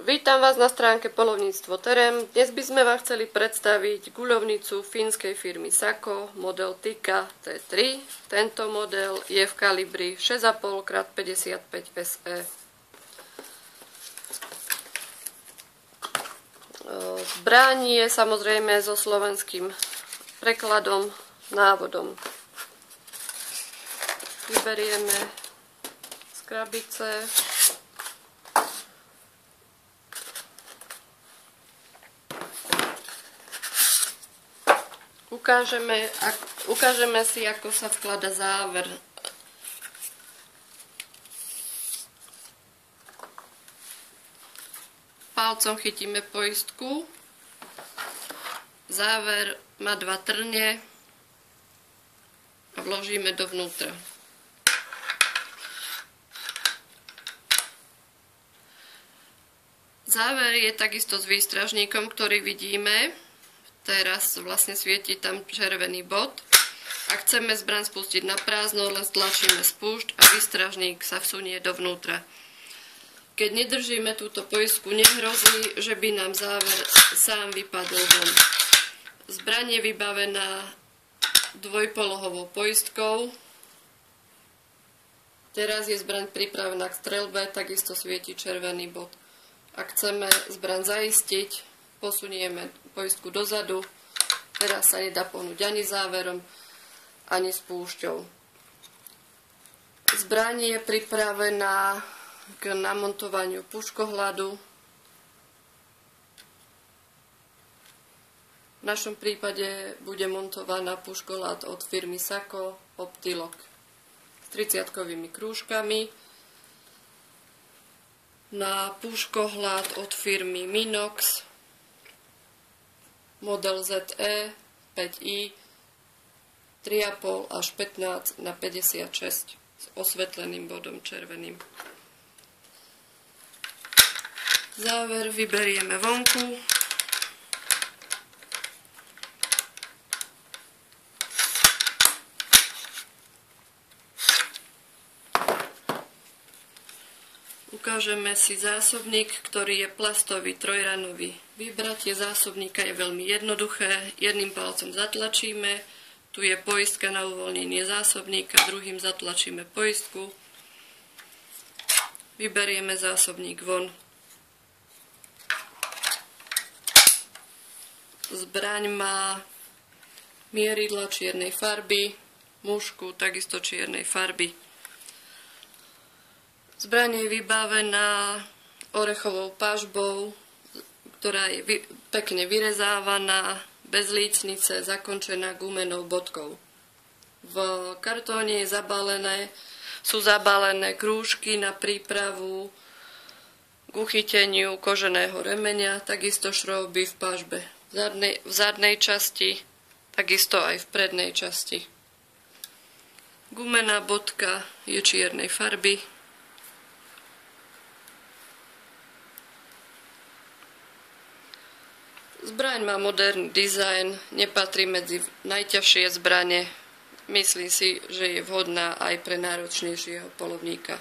Vítam vás na stránke Poľovníctvo Terem. Dnes by sme vám chceli predstaviť guľovnicu fínskej firmy Sako, model Tikka T3. Tento model je v kalibri 6,5x55 SE. Zbraň je samozrejme so slovenským prekladom, návodom. Vyberieme z krabice. Ukážeme si, ako sa vklada záver. Palcom chytíme poistku. Záver má 2 trne a vložíme dovnútra. Záver je takisto s výstražníkom, ktorý vidíme. Teraz vlastne svieti tam červený bod. Ak chceme zbraň spustiť na prázdno, len stlačíme spúšť a výstražník sa vsunie dovnútra. Keď nedržíme túto poistku, nehrozí, že by nám záver sám vypadol von. Zbraň je vybavená dvojpolohovou poistkou. Teraz je zbraň pripravená k streľbe, takisto svieti červený bod. Ak chceme zbraň zaistiť, posunieme poistku dozadu. Teraz sa nedá pohnúť ani záverom, ani spúšťou. Zbraň je pripravená k namontovaniu puškohľadu. V našom prípade bude montovaná puškohľad od firmy Sako Optilok s 30-kovými krúžkami. Na puškohľad od firmy Minox model ZE 5i 3,5 až 15 na 56 s osvetleným bodom červeným. Záver vyberieme vonku. Ukážeme si zásobník, ktorý je plastový, trojranový. Vybratie zásobníka je veľmi jednoduché. Jedným palcom zatlačíme, tu je poistka na uvoľnenie zásobníka, druhým zatlačíme poistku. Vyberieme zásobník von. Zbraň má mieridla čiernej farby, mušku takisto čiernej farby. Zbraň je vybavená orechovou pažbou, ktorá je pekne vyrezávaná, bez lícnice, zakončená gumenou bodkou. V kartóne sú zabalené krúžky na prípravu k uchyteniu koženého remeňa, takisto šrouby v pažbe. V zadnej časti, takisto aj v prednej časti. Gumená bodka je čiernej farby. Zbraň má moderný dizajn, nepatrí medzi najťažšie zbrane. Myslím si, že je vhodná aj pre náročnejšieho poľovníka.